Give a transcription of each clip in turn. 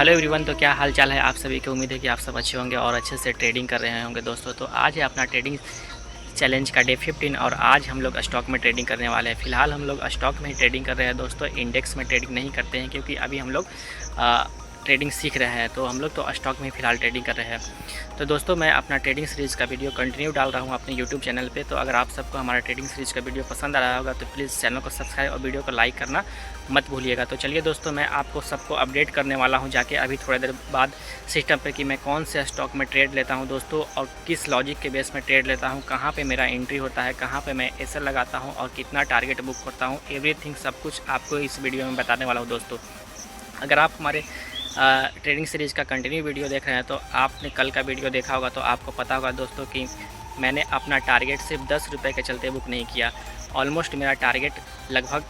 Hello everyone, तो क्या हाल चाल है आप सभी की। उम्मीद है कि आप सब अच्छे होंगे और अच्छे से ट्रेडिंग कर रहे होंगे दोस्तों। तो आज है अपना ट्रेडिंग चैलेंज का डे 15 और आज हम लोग स्टॉक में ट्रेडिंग करने वाले हैं। फ़िलहाल हम लोग स्टॉक में ही ट्रेडिंग कर रहे हैं दोस्तों, इंडेक्स में ट्रेडिंग नहीं करते हैं क्योंकि अभी हम लोग ट्रेडिंग सीख रहे हैं। तो हम लोग तो स्टॉक में फ़िलहाल ट्रेडिंग कर रहे हैं। तो दोस्तों मैं अपना ट्रेडिंग सीरीज़ का वीडियो कंटिन्यू डाल रहा हूँ अपने यूट्यूब चैनल पे। तो अगर आप सबको हमारा ट्रेडिंग सीरीज़ का वीडियो पसंद आ रहा होगा तो प्लीज़ चैनल को सब्सक्राइब और वीडियो को लाइक करना मत भूलिएगा। तो चलिए दोस्तों, मैं आपको सबको अपडेट करने वाला हूँ जाके अभी थोड़ी देर बाद सिस्टम पे कि मैं कौन से स्टॉक में ट्रेड लेता हूँ दोस्तों, और किस लॉजिक के बेस में ट्रेड लेता हूँ, कहाँ पे मेरा एंट्री होता है, कहाँ पे मैं एसएल लगाता हूँ और कितना टारगेट बुक करता हूँ। एवरीथिंग सब कुछ आपको इस वीडियो में बताने वाला हूँ दोस्तों। अगर आप हमारे ट्रेडिंग सीरीज़ का कंटिन्यू वीडियो देख रहे हैं तो आपने कल का वीडियो देखा होगा तो आपको पता होगा दोस्तों कि मैंने अपना टारगेट सिर्फ 10 रुपये के चलते बुक नहीं किया। ऑलमोस्ट मेरा टारगेट लगभग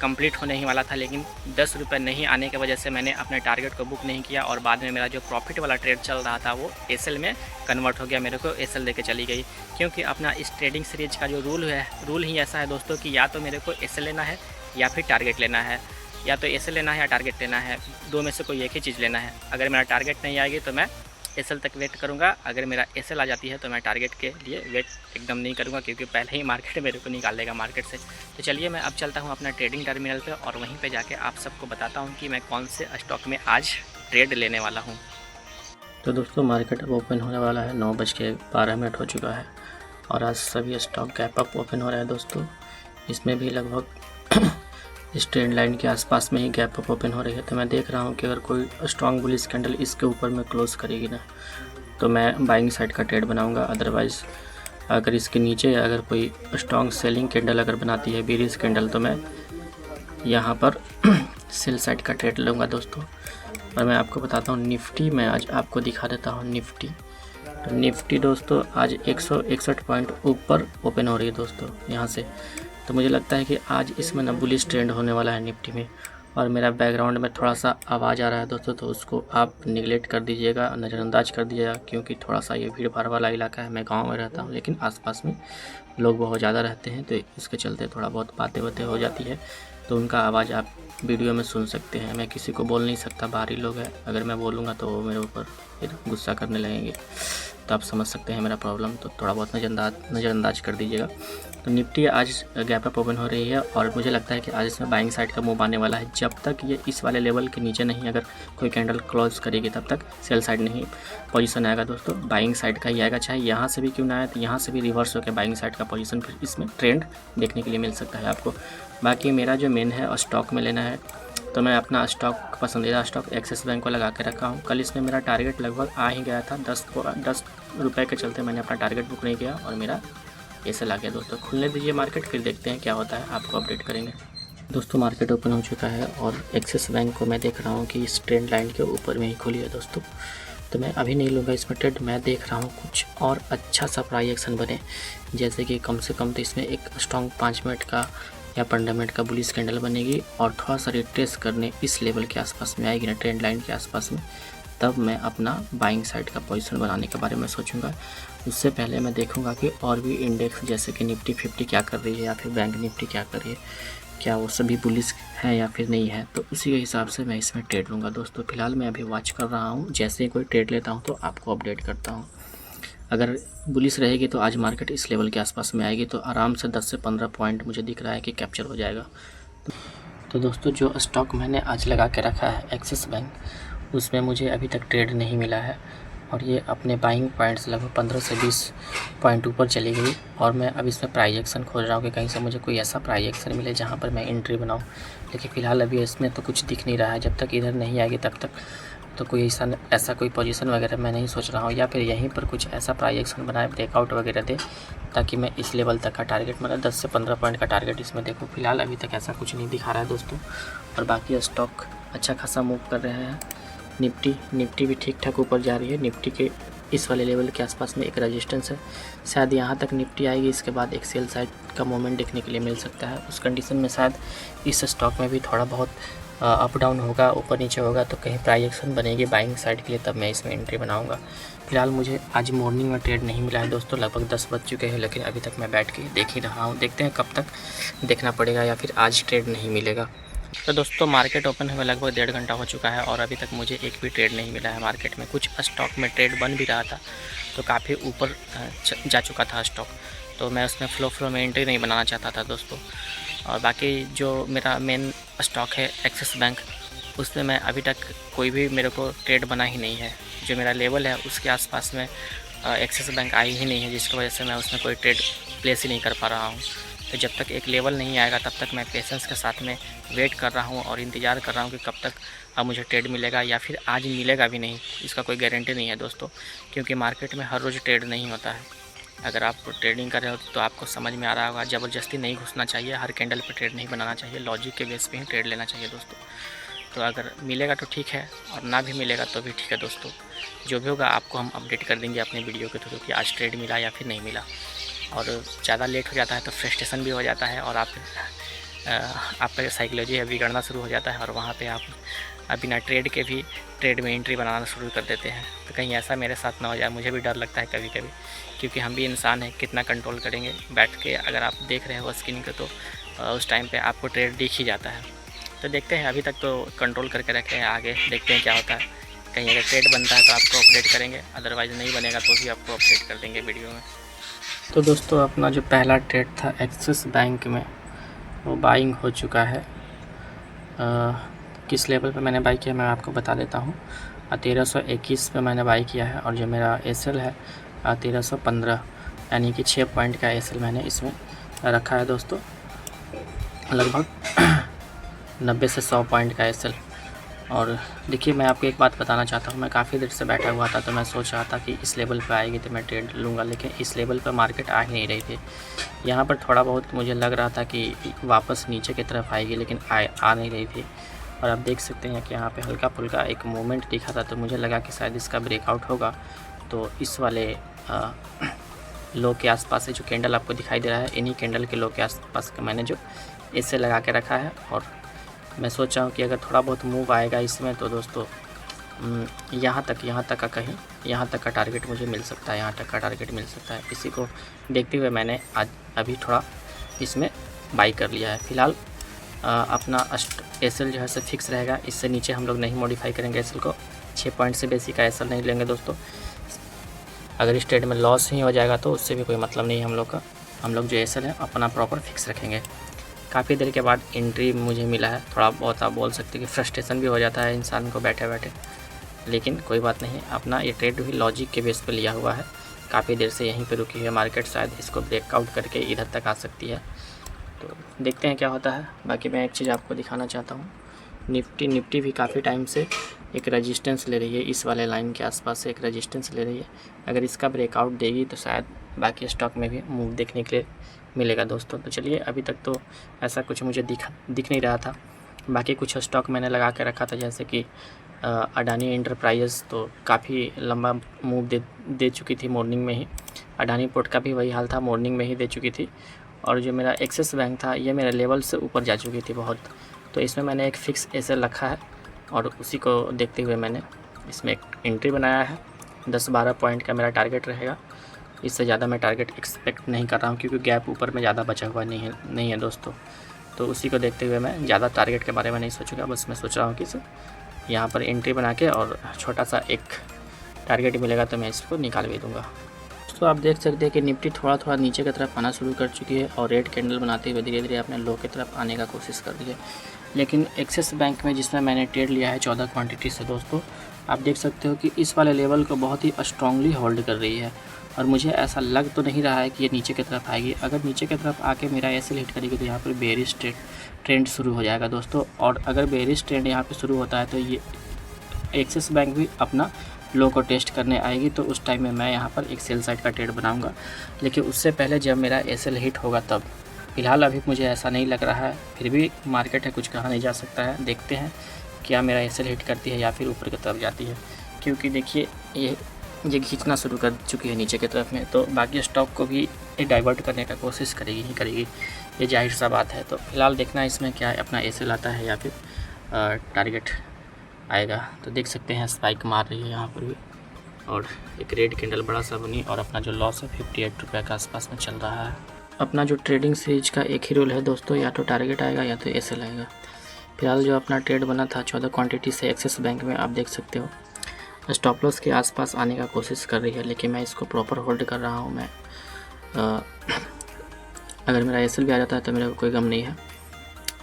कंप्लीट होने ही वाला था, लेकिन 10 रुपये नहीं आने की वजह से मैंने अपने टारगेट को बुक नहीं किया और बाद में मेरा जो प्रॉफिट वाला ट्रेड चल रहा था वो एसएल में कन्वर्ट हो गया। मेरे को एसएल देके चली गई क्योंकि अपना इस ट्रेडिंग सीरीज का जो रूल ही ऐसा है दोस्तों कि या तो मेरे को एसएल लेना है या फिर टारगेट लेना है, या तो एसएल लेना है या टारगेट लेना है, दो में से कोई एक ही चीज़ लेना है। अगर मेरा टारगेट नहीं आएगी तो मैं एसएल तक वेट करूंगा, अगर मेरा एसएल आ जाती है तो मैं टारगेट के लिए वेट एकदम नहीं करूंगा क्योंकि पहले ही मार्केट मेरे को निकाल देगा मार्केट से। तो चलिए मैं अब चलता हूं अपना ट्रेडिंग टर्मिनल पे और वहीं पे जाके आप सबको बताता हूं कि मैं कौन से स्टॉक में आज ट्रेड लेने वाला हूँ। तो दोस्तों मार्केट अब ओपन होने वाला है, 9:12 हो चुका है और आज सभी स्टॉक गैप अप ओपन हो रहे हैं दोस्तों। इसमें भी लगभग इस ट्रेंड लाइन के आसपास में ही गैप अप ओपन हो रही है। तो मैं देख रहा हूँ कि अगर कोई स्ट्रॉन्ग बुलिश कैंडल इसके ऊपर में क्लोज करेगी ना तो मैं बाइंग साइड का ट्रेड बनाऊंगा। अदरवाइज़ अगर इसके नीचे अगर कोई स्ट्रॉन्ग सेलिंग कैंडल अगर बनाती है बेरिश कैंडल तो मैं यहाँ पर सेल साइड का ट्रेड लूँगा दोस्तों। और मैं आपको बताता हूँ निफ्टी में आज आपको दिखा देता हूँ निफ्टी। तो निफ्टी दोस्तों आज 161 पॉइंट ऊपर ओपन हो रही है दोस्तों यहाँ से। तो मुझे लगता है कि आज इसमें ना बुलिश ट्रेंड होने वाला है निफ्टी में। और मेरा बैकग्राउंड में थोड़ा सा आवाज़ आ रहा है दोस्तों, तो उसको आप निगलेक्ट कर दीजिएगा, नज़रअंदाज कर दीजिएगा क्योंकि थोड़ा सा ये भीड़ भाड़ वाला इलाका है। मैं गांव में रहता हूँ लेकिन आसपास में लोग बहुत ज़्यादा रहते हैं, तो इसके चलते थोड़ा बहुत बातें हो जाती है, तो उनका आवाज़ आप वीडियो में सुन सकते हैं। मैं किसी को बोल नहीं सकता, बाहरी लोग हैं, अगर मैं बोलूँगा तो वो मेरे ऊपर फिर गुस्सा करने लगेंगे, तो आप समझ सकते हैं मेरा प्रॉब्लम। तो थोड़ा बहुत नज़रअंदाज कर दीजिएगा। तो निफ्टी आज गैप अप ओपन हो रही है और मुझे लगता है कि आज इसमें बाइंग साइड का मूव आने वाला है। जब तक ये इस वाले लेवल के नीचे नहीं अगर कोई कैंडल क्लोज करेगी तब तक सेल साइड नहीं पोजीशन आएगा दोस्तों, बाइंग साइड का ही आएगा। चाहे यहाँ से भी क्यों ना आए, तो यहाँ से भी रिवर्स होकर बाइंग साइड का पोजीशन फिर इसमें ट्रेंड देखने के लिए मिल सकता है आपको। बाकी मेरा जो मेन है और स्टॉक में लेना है, तो मैं अपना स्टॉक पसंदीदा स्टॉक एक्सिस बैंक को लगा के रखा हूँ। कल इसमें मेरा टारगेट लगभग आ ही गया था, 10 रुपये के चलते मैंने अपना टारगेट बुक नहीं किया और मेरा ऐसे ला गया दोस्तों। खुलने दीजिए मार्केट, फिर देखते हैं क्या होता है, आपको अपडेट करेंगे दोस्तों। मार्केट ओपन हो चुका है और एक्सिस बैंक को मैं देख रहा हूँ कि इस ट्रेंड लाइन के ऊपर में ही खुली है दोस्तों। तो मैं अभी नहीं लूँगा इसमें ट्रेड, मैं देख रहा हूँ कुछ और अच्छा सा प्राइस एक्शन बने, जैसे कि कम से कम तो इसमें एक स्ट्रॉन्ग 5 मिनट का या 15 मिनट का बुलिश कैंडल बनेगी और थोड़ा सा रिट्रेस करने इस लेवल के आसपास में आएगी ना, ट्रेंड लाइन के आसपास में, तब मैं अपना बाइंग साइड का पोजीशन बनाने के बारे में सोचूंगा। उससे पहले मैं देखूंगा कि और भी इंडेक्स जैसे कि निफ्टी 50 क्या कर रही है या फिर बैंक निफ्टी क्या कर रही है, क्या वो सभी बुलिश है या फिर नहीं है, तो उसी के हिसाब से मैं इसमें ट्रेड लूँगा दोस्तों। फिलहाल मैं अभी वॉच कर रहा हूँ, जैसे ही कोई ट्रेड लेता हूँ तो आपको अपडेट करता हूँ। अगर बुलिश रहेगी तो आज मार्केट इस लेवल के आसपास में आएगी तो आराम से 10 से 15 पॉइंट मुझे दिख रहा है कि कैप्चर हो जाएगा। तो दोस्तों जो स्टॉक मैंने आज लगा के रखा है एक्सिस बैंक, उसमें मुझे अभी तक ट्रेड नहीं मिला है और ये अपने बाइंग पॉइंट्स लगभग 15 से 20 पॉइंट ऊपर चली गई और मैं अब इसमें प्राइस एक्शन खोज रहा हूँ कि कहीं से मुझे कोई ऐसा प्राइस एक्शन मिले जहाँ पर मैं एंट्री बनाऊँ। लेकिन फ़िलहाल अभी इसमें तो कुछ दिख नहीं रहा है, जब तक इधर नहीं आएगी तब तक तो कोई ऐसा कोई पोजीशन वगैरह मैं नहीं सोच रहा हूँ, या फिर यहीं पर कुछ ऐसा प्राइस एक्शन बनाए, ब्रेकआउट वगैरह दे, ताकि मैं इस लेवल तक का टारगेट, मतलब 10 से 15 पॉइंट का टारगेट इसमें देखूँ। फिलहाल अभी तक ऐसा कुछ नहीं दिखा रहा है दोस्तों और बाकी स्टॉक अच्छा खासा मूव कर रहे हैं। निफ्टी भी ठीक ठाक ऊपर जा रही है। निफ्टी के इस वाले लेवल के आसपास में एक रेजिस्टेंस है, शायद यहाँ तक निफ्टी आएगी, इसके बाद एक सेल साइड का मोमेंट देखने के लिए मिल सकता है। उस कंडीशन में शायद इस स्टॉक में भी थोड़ा बहुत अप डाउन होगा, ऊपर नीचे होगा, तो कहीं प्राइस एक्शन बनेगी बाइंग साइड के लिए, तब मैं इसमें एंट्री बनाऊंगा। फिलहाल मुझे आज मॉर्निंग में ट्रेड नहीं मिला है दोस्तों, लगभग 10 बज चुके हैं, लेकिन अभी तक मैं बैठ के देख ही रहा हूँ। देखते हैं कब तक देखना पड़ेगा या फिर आज ट्रेड नहीं मिलेगा। तो दोस्तों मार्केट ओपन हुए लगभग 1.5 घंटा हो चुका है और अभी तक मुझे एक भी ट्रेड नहीं मिला है मार्केट में। कुछ स्टॉक में ट्रेड बन भी रहा था तो काफ़ी ऊपर जा चुका था स्टॉक, तो मैं उसमें फ्लो में एंट्री नहीं बनाना चाहता था दोस्तों। और बाकी जो मेरा मेन स्टॉक है एक्सिस बैंक, उसमें मैं अभी तक कोई भी मेरे को ट्रेड बना ही नहीं है। जो मेरा लेवल है उसके आसपास में एक्सिस बैंक आई ही नहीं है, जिसकी वजह से मैं उसमें कोई ट्रेड प्लेस ही नहीं कर पा रहा हूँ। तो जब तक एक लेवल नहीं आएगा तब तक मैं पेशेंस के साथ में वेट कर रहा हूँ और इंतज़ार कर रहा हूँ कि कब तक अब मुझे ट्रेड मिलेगा या फिर आज मिलेगा भी नहीं। इसका कोई गारंटी नहीं है दोस्तों, क्योंकि मार्केट में हर रोज़ ट्रेड नहीं होता है। अगर आप ट्रेडिंग कर रहे हो तो आपको समझ में आ रहा होगा, ज़बरदस्ती नहीं घुसना चाहिए, हर कैंडल पर ट्रेड नहीं बनाना चाहिए, लॉजिक के बेस पे ही ट्रेड लेना चाहिए दोस्तों। तो अगर मिलेगा तो ठीक है और ना भी मिलेगा तो भी ठीक है दोस्तों। जो भी होगा आपको हम अपडेट कर देंगे अपने वीडियो के थ्रू कि आज ट्रेड मिला या फिर नहीं मिला। और ज़्यादा लेट हो जाता है तो फ्रस्ट्रेशन भी हो जाता है और आपका साइकोलॉजी बिगड़ना शुरू हो जाता है और वहाँ पे आप बिना ट्रेड के भी ट्रेड में एंट्री बनाना शुरू कर देते हैं। तो कहीं ऐसा मेरे साथ ना हो जाए, मुझे भी डर लगता है कभी कभी, क्योंकि हम भी इंसान हैं, कितना कंट्रोल करेंगे बैठ के। अगर आप देख रहे हो स्क्रीन को तो उस टाइम पे आपको ट्रेड दिख ही जाता है। तो देखते हैं, अभी तक तो कंट्रोल करके रखे हैं, आगे देखते हैं क्या होता है। कहीं अगर ट्रेड बनता है तो आपको अपडेट करेंगे, अदरवाइज़ नहीं बनेगा तो भी आपको अपडेट कर देंगे वीडियो में। तो दोस्तों अपना जो पहला ट्रेड था एक्सिस बैंक में वो बाइंग हो चुका है। किस लेवल पे मैंने बाई किया मैं आपको बता देता हूँ। 1321 पे मैंने बाई किया है और जो मेरा एसएल है 1315, यानी कि 6 पॉइंट का एसएल मैंने इसमें रखा है दोस्तों। लगभग 90 से 100 पॉइंट का एसएल। और देखिए मैं आपको एक बात बताना चाहता हूँ, मैं काफ़ी देर से बैठा हुआ था तो मैं सोच रहा था कि इस लेवल पे आएगी तो मैं ट्रेड लूँगा, लेकिन इस लेवल पे मार्केट आ ही नहीं रही थी। यहाँ पर थोड़ा बहुत मुझे लग रहा था कि वापस नीचे की तरफ आएगी, लेकिन आ नहीं रही थी। और आप देख सकते हैं कि यहाँ पे हल्का फुल्का एक मूवमेंट दिखा था, तो मुझे लगा कि शायद इसका ब्रेकआउट होगा। तो इस वाले लो के आसपास से जो कैंडल आपको दिखाई दे रहा है, इन्हीं कैंडल के लो के आसपास का मैंने जो ऐसे लगा के रखा है। और मैं सोच रहा हूँ कि अगर थोड़ा बहुत मूव आएगा इसमें तो दोस्तों यहाँ तक का कहीं यहाँ तक का टारगेट मुझे मिल सकता है, यहाँ तक का टारगेट मिल सकता है। इसी को देखते हुए मैंने आज अभी थोड़ा इसमें बाई कर लिया है। फ़िलहाल अपना एसएल जो है से फिक्स रहेगा, इससे नीचे हम लोग नहीं मॉडिफाई करेंगे एसएल को। 6 पॉइंट से बेसी का एसएल नहीं लेंगे दोस्तों। अगर इस ट्रेड में लॉस ही हो जाएगा तो उससे भी कोई मतलब नहीं है हम लोग का। हम लोग जो एसएल है अपना प्रॉपर फिक्स रखेंगे। काफ़ी देर के बाद एंट्री मुझे मिला है, थोड़ा बहुत आप बोल सकते हैं कि फ्रस्ट्रेशन भी हो जाता है इंसान को बैठे बैठे, लेकिन कोई बात नहीं। अपना ये ट्रेड भी लॉजिक के बेस पे लिया हुआ है। काफ़ी देर से यहीं पे रुकी है मार्केट, शायद इसको ब्रेकआउट करके इधर तक आ सकती है, तो देखते हैं क्या होता है। बाकी मैं एक चीज़ आपको दिखाना चाहता हूँ, निफ्टी भी काफ़ी टाइम से एक रेजिस्टेंस ले रही है, इस वाले लाइन के आसपास से एक रेजिस्टेंस ले रही है। अगर इसका ब्रेकआउट देगी तो शायद बाकी स्टॉक में भी मूव देखने के लिए मिलेगा दोस्तों। तो चलिए, अभी तक तो ऐसा कुछ मुझे दिख नहीं रहा था। बाकी कुछ स्टॉक मैंने लगा के रखा था, जैसे कि अडानी एंटरप्राइजेस, तो काफ़ी लंबा मूव दे चुकी थी मॉर्निंग में ही। अडानी पोर्ट का भी वही हाल था, मॉर्निंग में ही दे चुकी थी। और जो मेरा एक्सिस बैंक था ये मेरे लेवल से ऊपर जा चुकी थी बहुत, तो इसमें मैंने एक फ़िक्स एसएल रखा है और उसी को देखते हुए मैंने इसमें एक एंट्री बनाया है। 10-12 पॉइंट का मेरा टारगेट रहेगा, इससे ज़्यादा मैं टारगेट एक्सपेक्ट नहीं कर रहा हूँ, क्योंकि गैप ऊपर में ज़्यादा बचा हुआ नहीं है दोस्तों। तो उसी को देखते हुए मैं ज़्यादा टारगेट के बारे में नहीं सोचूंगा, बस मैं सोच रहा हूँ कि यहाँ पर एंट्री बना के और छोटा सा एक टारगेट मिलेगा तो मैं इसको निकाल भी दूँगा। तो आप देख सकते हैं कि निफ्टी थोड़ा नीचे की तरफ आना शुरू कर चुकी है और रेड कैंडल बनाते हुए धीरे धीरे अपने लो की तरफ आने का कोशिश कर रही है। लेकिन एक्सिस बैंक में जिसमें मैंने ट्रेड लिया है 14 क्वांटिटी से दोस्तों, आप देख सकते हो कि इस वाले लेवल को बहुत ही स्ट्रांगली होल्ड कर रही है। और मुझे ऐसा लग तो नहीं रहा है कि ये नीचे की तरफ आएगी। अगर नीचे की तरफ आके मेरा एसएल हिट करेगी तो यहाँ पर बेरिश ट्रेंड शुरू हो जाएगा दोस्तों। और अगर बेरिश ट्रेंड यहाँ पे शुरू होता है तो ये एक्सिस बैंक भी अपना लो को टेस्ट करने आएगी, तो उस टाइम में मैं यहाँ पर एक सेल साइड का ट्रेड बनाऊँगा। लेकिन उससे पहले जब मेरा एसएल हिट होगा तब। फ़िलहाल अभी मुझे ऐसा नहीं लग रहा है, फिर भी मार्केट है, कुछ कहा नहीं जा सकता है। देखते हैं क्या मेरा एसएल हिट करती है या फिर ऊपर की तरफ जाती है, क्योंकि देखिए ये खींचना शुरू कर चुकी है नीचे की तरफ में, तो बाकी स्टॉक को भी डाइवर्ट करने का कोशिश करेगी, ये जाहिर सा बात है। तो फिलहाल देखना इसमें क्या है, अपना एसएल आता है या फिर टारगेट आएगा। तो देख सकते हैं स्पाइक मार रही है यहाँ पर भी, और एक रेड कैंडल बड़ा सा बनी और अपना जो लॉस है 58 रुपये के आसपास में चल रहा है। अपना जो ट्रेडिंग सीरीज का एक ही रूल है दोस्तों, या तो टारगेट आएगा या तो एसएल आएगा। फिलहाल जो अपना ट्रेड बना था 14 क्वांटिटी से एक्सिस बैंक में, आप देख सकते हो स्टॉप लॉस के आसपास आने का कोशिश कर रही है, लेकिन मैं इसको प्रॉपर होल्ड कर रहा हूँ। मैं अगर मेरा एसएल भी आ जाता है तो मेरा कोई गम नहीं है,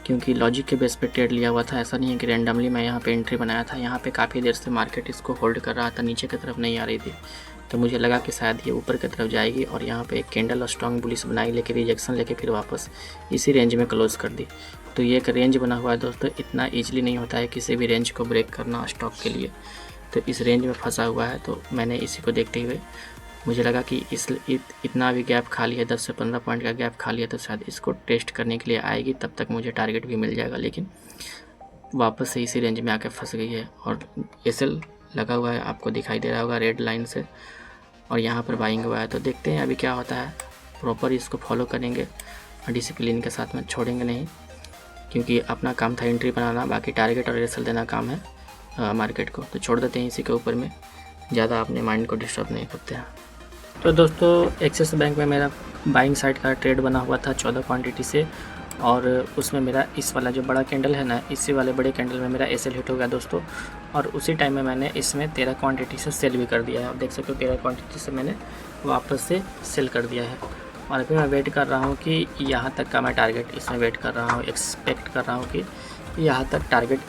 क्योंकि लॉजिक के बेस पे ट्रेड लिया हुआ था। ऐसा नहीं है कि रैंडमली मैं यहाँ पे एंट्री बनाया था। यहाँ पे काफ़ी देर से मार्केट इसको होल्ड कर रहा था, नीचे की तरफ नहीं आ रही थी, तो मुझे लगा कि शायद ये ऊपर की तरफ जाएगी और यहाँ पे एक कैंडल स्ट्रॉन्ग बुलिश बनाई, लेके रिजेक्शन लेके फिर वापस इसी रेंज में क्लोज़ कर दी। तो ये एक रेंज बना हुआ है दोस्तों, इतना ईजिली नहीं होता है किसी भी रेंज को ब्रेक करना स्टॉक के लिए। तो इस रेंज में फंसा हुआ है, तो मैंने इसी को देखते हुए मुझे लगा कि इतना भी गैप खाली है, 10 से 15 पॉइंट का गैप खाली है, तो शायद इसको टेस्ट करने के लिए आएगी, तब तक मुझे टारगेट भी मिल जाएगा। लेकिन वापस से इसी रेंज में आकर फंस गई है और एसएल लगा हुआ है, आपको दिखाई दे रहा होगा रेड लाइन से, और यहाँ पर बाइंग हुआ है। तो देखते हैं अभी क्या होता है। प्रॉपर इसको फॉलो करेंगे और डिसिप्लिन के साथ में छोड़ेंगे नहीं, क्योंकि अपना काम था एंट्री बनाना, बाकी टारगेट और एसएल देना काम है मार्केट को। तो छोड़ देते हैं इसी के ऊपर में, ज़्यादा अपने माइंड को डिस्टर्ब नहीं करते हैं। तो दोस्तों एक्सिस बैंक में मेरा बाइंग साइड का ट्रेड बना हुआ था 14 क्वांटिटी से, और उसमें मेरा इस वाला जो बड़ा कैंडल है ना, इसी वाले बड़े कैंडल में मेरा एसएल हिट हो गया दोस्तों। और उसी टाइम में मैंने इसमें 13 क्वांटिटी से सेल भी कर दिया है। आप देख सकते हो 13 क्वांटिटी से मैंने वापस से सेल कर दिया है। और अभी मैं वेट कर रहा हूँ कि यहाँ तक का मैं टारगेट इसमें वेट कर रहा हूँ, एक्सपेक्ट कर रहा हूँ कि यहाँ तक टारगेट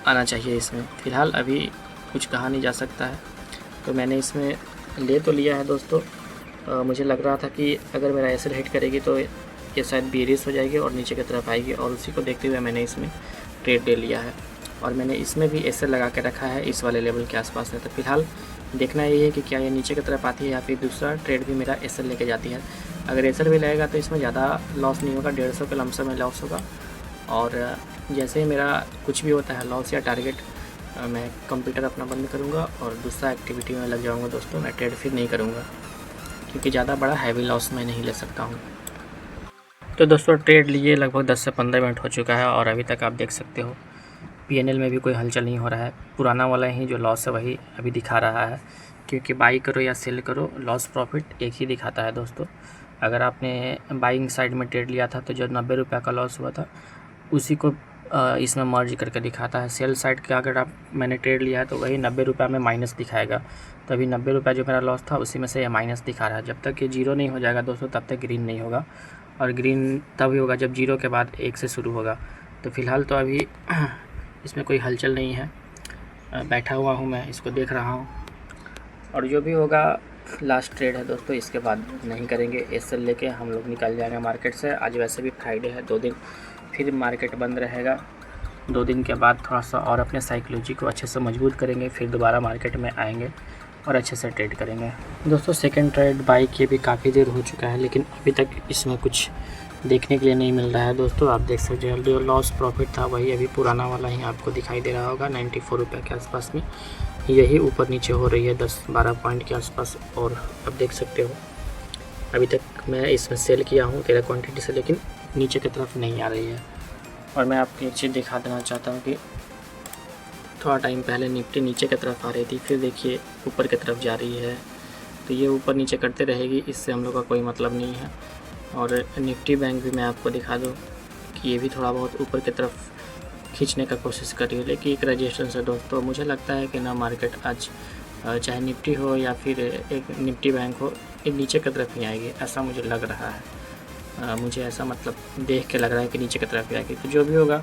आना चाहिए इसमें। फ़िलहाल अभी कुछ कहा नहीं जा सकता है, तो मैंने इसमें ले तो लिया है दोस्तों। मुझे लग रहा था कि अगर मेरा एसएल हिट करेगी तो ये शायद बेरिश हो जाएगी और नीचे की तरफ आएगी, और उसी को देखते हुए मैंने इसमें ट्रेड ले लिया है। और मैंने इसमें भी एसएल लगा के रखा है इस वाले लेवल के आसपास में। तो फिलहाल देखना ये है कि क्या ये नीचे की तरफ आती है या फिर दूसरा ट्रेड भी मेरा एसएल लेके जाती है। अगर एसएल भी लगेगा तो इसमें ज़्यादा लॉस नहीं होगा, 150 के लमसम में लॉस होगा। और जैसे ही मेरा कुछ भी होता है लॉस या टारगेट, मैं कंप्यूटर अपना बंद करूँगा और दूसरा एक्टिविटी में लग जाऊँगा दोस्तों। मैं ट्रेड फिर नहीं करूँगा, क्योंकि ज़्यादा बड़ा हैवी लॉस मैं नहीं ले सकता हूँ। तो दोस्तों ट्रेड लिए लगभग 10 से 15 मिनट हो चुका है, और अभी तक आप देख सकते हो पीएनएल में भी कोई हलचल नहीं हो रहा है। पुराना वाला ही जो लॉस है वही अभी दिखा रहा है, क्योंकि बाई करो या सेल करो लॉस प्रॉफिट एक ही दिखाता है दोस्तों। अगर आपने बाइंग साइड में ट्रेड लिया था तो जो 90 रुपये का लॉस हुआ था उसी को इसमें मर्ज करके दिखाता है। सेल साइड का अगर मैंने ट्रेड लिया है तो वही 90 रुपये में माइनस दिखाएगा। तो अभी 90 रुपये जो मेरा लॉस था उसी में से ये माइनस दिखा रहा है। जब तक ये जीरो नहीं हो जाएगा दोस्तों तब तक ग्रीन नहीं होगा, और ग्रीन तभी होगा जब जीरो के बाद 1 से शुरू होगा। तो फ़िलहाल तो अभी इसमें कोई हलचल नहीं है, बैठा हुआ हूँ मैं, इसको देख रहा हूँ। और जो भी होगा लास्ट ट्रेड है दोस्तों, इसके बाद नहीं करेंगे। एसएल लेके हम लोग निकल जाएंगे मार्केट से। आज वैसे भी फ्राइडे है, 2 दिन फिर मार्केट बंद रहेगा। 2 दिन के बाद थोड़ा सा और अपने साइकोलॉजी को अच्छे से मजबूत करेंगे, फिर दोबारा मार्केट में आएंगे और अच्छे से ट्रेड करेंगे दोस्तों। सेकंड ट्रेड बाई किए भी काफ़ी देर हो चुका है, लेकिन अभी तक इसमें कुछ देखने के लिए नहीं मिल रहा है दोस्तों। आप देख सकते हैं जो लॉस प्रॉफिट था वही अभी पुराना वाला ही आपको दिखाई दे रहा होगा, 94 रुपये के आसपास में। यही ऊपर नीचे हो रही है 10-12 पॉइंट के आसपास। और आप देख सकते हो अभी तक मैं इसमें सेल किया हूँ 13 क्वांटिटी से, लेकिन नीचे की तरफ नहीं आ रही है। और मैं आपको एक चीज़ दिखा देना चाहता हूँ कि थोड़ा टाइम पहले निफ्टी नीचे की तरफ आ रही थी, फिर देखिए ऊपर की तरफ जा रही है। तो ये ऊपर नीचे करते रहेगी, इससे हम लोग का कोई मतलब नहीं है। और निफ्टी बैंक भी मैं आपको दिखा दूँ कि ये भी थोड़ा बहुत ऊपर की तरफ खींचने का कोशिश कर रही है, लेकिन एक रजिस्टेंस है दोस्तों। मुझे लगता है कि ना मार्केट आज चाहे निफ्टी हो या फिर एक निफ्टी बैंक हो, ये नीचे की तरफ ही आएगी, ऐसा मुझे लग रहा है। मुझे ऐसा मतलब देख के लग रहा है कि नीचे की तरफ ही आएगी। तो जो भी होगा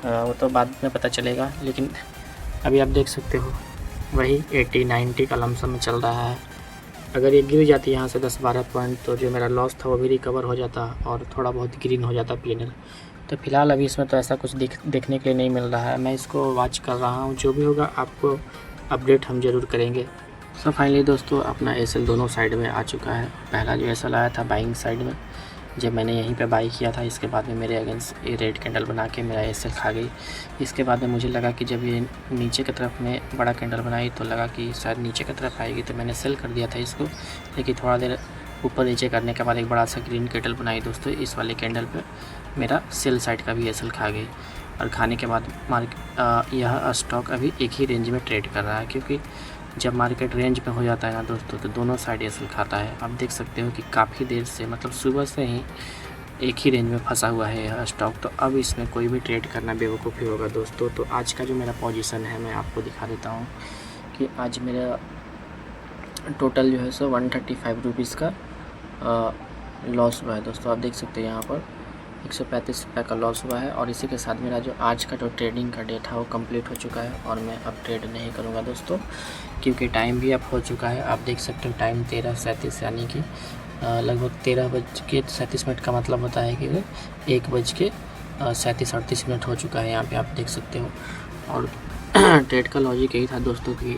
वो तो बाद में पता चलेगा, लेकिन अभी आप देख सकते हो वही 80-90 का लमसम में चल रहा है। अगर ये गिर जाती है यहाँ से 10-12 पॉइंट, तो जो मेरा लॉस था वो भी रिकवर हो जाता और थोड़ा बहुत ग्रीन हो जाता पीएनएल। तो फिलहाल अभी इसमें तो ऐसा कुछ देखने के लिए नहीं मिल रहा है। मैं इसको वॉच कर रहा हूँ, जो भी होगा आपको अपडेट हम ज़रूर करेंगे। सो फाइनली दोस्तों अपना एसएल दोनों साइड में आ चुका है। पहला जो एसएल आया था बाइंग साइड में, जब मैंने यहीं पे बाई किया था, इसके बाद में मेरे अगेंस्ट ये रेड कैंडल बना के मेरा एसएल खा गई। इसके बाद में मुझे लगा कि जब ये नीचे की तरफ में बड़ा कैंडल बनाई तो लगा कि शायद नीचे की तरफ आएगी, तो मैंने सेल कर दिया था इसको। लेकिन थोड़ा देर ऊपर नीचे करने के बाद एक बड़ा सा ग्रीन कैंडल बनाई दोस्तों, इस वाले कैंडल पर मेरा सेल साइड का भी एसएल खा गई। और खाने के बाद यह स्टॉक अभी एक ही रेंज में ट्रेड कर रहा है, क्योंकि जब मार्केट रेंज में हो जाता है ना दोस्तों तो दोनों साइड एसएल खाता है। आप देख सकते हो कि काफ़ी देर से, मतलब सुबह से ही एक ही रेंज में फंसा हुआ है यह स्टॉक। तो अब इसमें कोई भी ट्रेड करना बेवकूफ़ी होगा दोस्तों। तो आज का जो मेरा पोजीशन है मैं आपको दिखा देता हूँ कि आज मेरा टोटल जो है सो 135 रुपीज़ का लॉस हुआ है दोस्तों। आप देख सकते हैं यहाँ पर 135 रुपये का लॉस हुआ है। और इसी के साथ मेरा जो आज का जो ट्रेडिंग का डे था वो कंप्लीट हो चुका है और मैं अब ट्रेड नहीं करूँगा दोस्तों, क्योंकि टाइम भी अब हो चुका है। आप देख सकते हो टाइम 13:37 यानी कि लगभग 13:37 का मतलब होता है कि 1:37-38 हो चुका है यहाँ पे आप देख सकते हो। और ट्रेड का लॉजिक यही था दोस्तों कि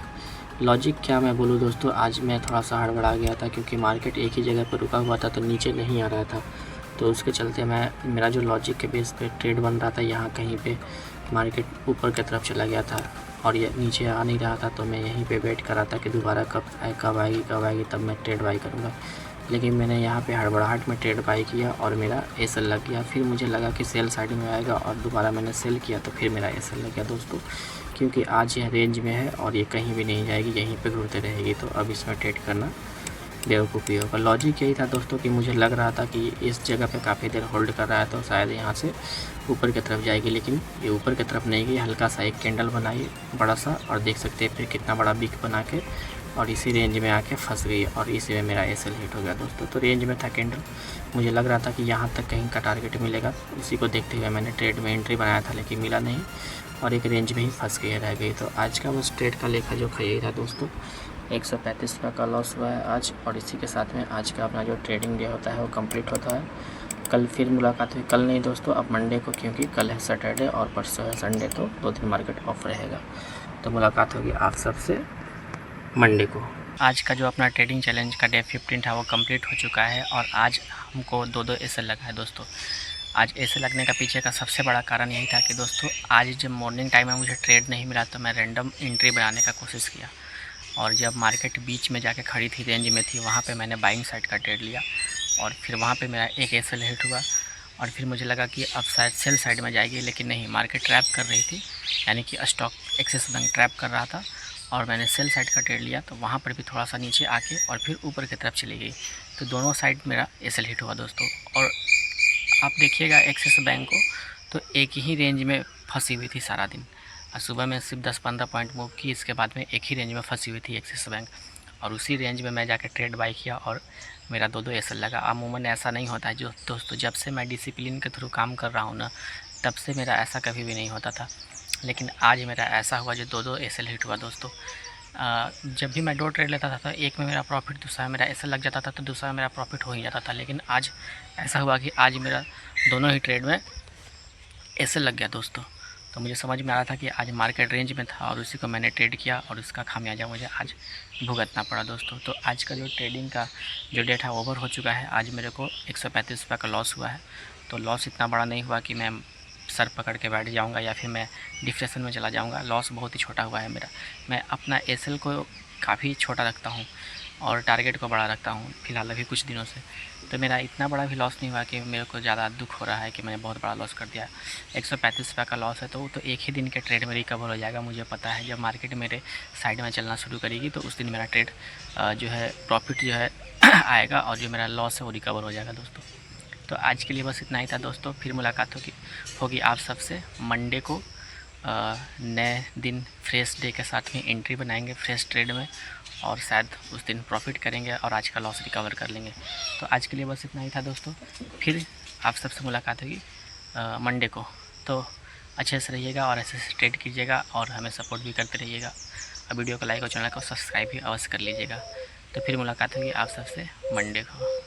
लॉजिक क्या मैं बोलूँ दोस्तों, आज मैं थोड़ा सा हड़बड़ा गया था क्योंकि मार्केट एक ही जगह पर रुका हुआ था तो नीचे नहीं आ रहा था। तो उसके चलते मेरा जो लॉजिक के बेस पे ट्रेड बन रहा था यहाँ कहीं पे मार्केट ऊपर की तरफ चला गया था और ये नीचे आ नहीं रहा था। तो मैं यहीं पे वेट कर रहा था कि दोबारा कब आएगी तब मैं ट्रेड बाई करूँगा। लेकिन मैंने यहाँ पे हड़बड़ाहट में ट्रेड बाई किया और मेरा एसएल लग गया। फिर मुझे लगा कि सेल साइड में आएगा और दोबारा मैंने सेल किया तो फिर मेरा एसएल लग गया दोस्तों, क्योंकि आज यह रेंज में है और ये कहीं भी नहीं जाएगी, यहीं पे घूमते रहेगी। तो अब इसमें ट्रेड करना बेवकूफ़ी होगा। लॉजिक यही था दोस्तों कि मुझे लग रहा था कि इस जगह पे काफ़ी देर होल्ड कर रहा है तो शायद यहाँ से ऊपर की तरफ जाएगी, लेकिन ये ऊपर की तरफ नहीं गई। हल्का सा एक कैंडल बनाई बड़ा सा और देख सकते हैं फिर कितना बड़ा बिग बना के और इसी रेंज में आके फंस गई और इसी में मेरा एसएल हिट हो गया दोस्तों। तो रेंज में था कैंडल, मुझे लग रहा था कि यहाँ तक कहीं का टारगेट मिलेगा। उसी को देखते हुए मैंने ट्रेड में एंट्री बनाया था, लेकिन मिला नहीं और एक रेंज में ही फंस गई रह गई। तो आज का बस ट्रेड का लेखा जोखा यही था दोस्तों। 135 रुपये का लॉस हुआ है आज और इसी के साथ में आज का अपना जो ट्रेडिंग डे होता है वो कंप्लीट होता है। कल फिर मुलाकात हुई, कल नहीं दोस्तों अब मंडे को, क्योंकि कल है सैटरडे और परसों है संडे, तो 2 दिन मार्केट ऑफ रहेगा। तो मुलाकात होगी आप सबसे मंडे को। आज का जो अपना ट्रेडिंग चैलेंज का डे 15 था वो कंप्लीट हो चुका है और आज हमको 2 एसएल लगा है दोस्तों। आज एसएल लगने का पीछे का सबसे बड़ा कारण यही था कि दोस्तों आज जब मॉर्निंग टाइम में मुझे ट्रेड नहीं मिला तो मैं रैंडम एंट्री बनाने का कोशिश किया और जब मार्केट बीच में जाके खड़ी थी, रेंज में थी, वहाँ पे मैंने बाइंग साइड का ट्रेड लिया और फिर वहाँ पे मेरा एक एसएल हिट हुआ और फिर मुझे लगा कि अब शायद सेल साइड में जाएगी, लेकिन नहीं, मार्केट ट्रैप कर रही थी, यानी कि स्टॉक एक्सिस बैंक ट्रैप कर रहा था और मैंने सेल साइड का ट्रेड लिया तो वहाँ पर भी थोड़ा सा नीचे आके और फिर ऊपर की तरफ चली गई। तो दोनों साइड मेरा एसएल हिट हुआ दोस्तों। और आप देखिएगा एक्सिस बैंक को तो एक ही रेंज में फंसी हुई थी सारा दिन और सुबह में सिर्फ 10-15 पॉइंट मूव की, इसके बाद में एक ही रेंज में फंसी हुई थी एक्सिस बैंक और उसी रेंज में मैं जाकर ट्रेड बाई किया और मेरा 2 एसएल लगा। अमूमन ऐसा नहीं होता है जो दोस्तों, जब से मैं डिसिप्लिन के थ्रू काम कर रहा हूँ ना तब से मेरा ऐसा कभी भी नहीं होता था, लेकिन आज मेरा ऐसा हुआ जो 2 एसएल हिट हुआ दोस्तों। जब भी मैं 2 ट्रेड लेता था तो एक में मेरा प्रॉफिट, दूसरा में मेरा एसएल लग जाता था तो दूसरा में मेरा प्रॉफिट हो ही जाता था, लेकिन आज ऐसा हुआ कि आज मेरा दोनों ही ट्रेड में एसएल लग गया दोस्तों। तो मुझे समझ में आ रहा था कि आज मार्केट रेंज में था और उसी को मैंने ट्रेड किया और उसका खामियाजा मुझे आज भुगतना पड़ा दोस्तों। तो आज का जो ट्रेडिंग का जो डे था ओवर हो चुका है। आज मेरे को 135 रुपये का लॉस हुआ है। तो लॉस इतना बड़ा नहीं हुआ कि मैं सर पकड़ के बैठ जाऊंगा या फिर मैं डिप्रेशन में चला जाऊंगा। लॉस बहुत ही छोटा हुआ है मेरा। मैं अपना एसएल को काफ़ी छोटा रखता हूँ और टारगेट को बड़ा रखता हूँ फ़िलहाल अभी कुछ दिनों से। तो मेरा इतना बड़ा भी लॉस नहीं हुआ कि मेरे को ज़्यादा दुख हो रहा है कि मैंने बहुत बड़ा लॉस कर दिया। 135 रुपये का लॉस है तो एक ही दिन के ट्रेड में रिकवर हो जाएगा। मुझे पता है जब मार्केट मेरे साइड में चलना शुरू करेगी तो उस दिन मेरा ट्रेड जो है प्रॉफिट जो है आएगा और जो मेरा लॉस है वो रिकवर हो जाएगा दोस्तों। तो आज के लिए बस इतना ही था दोस्तों। फिर मुलाकात होगी आप सबसे मंडे को नए दिन फ्रेश डे के साथ में एंट्री बनाएंगे फ्रेश ट्रेड में और शायद उस दिन प्रॉफिट करेंगे और आज का लॉस रिकवर कर लेंगे। तो आज के लिए बस इतना ही था दोस्तों। फिर आप सबसे मुलाकात होगी मंडे को। तो अच्छे से रहिएगा और ऐसे से ट्रेड कीजिएगा और हमें सपोर्ट भी करते रहिएगा और वीडियो को लाइक और चैनल को सब्सक्राइब भी अवश्य कर लीजिएगा। तो फिर मुलाकात होगी आप सबसे मंडे को।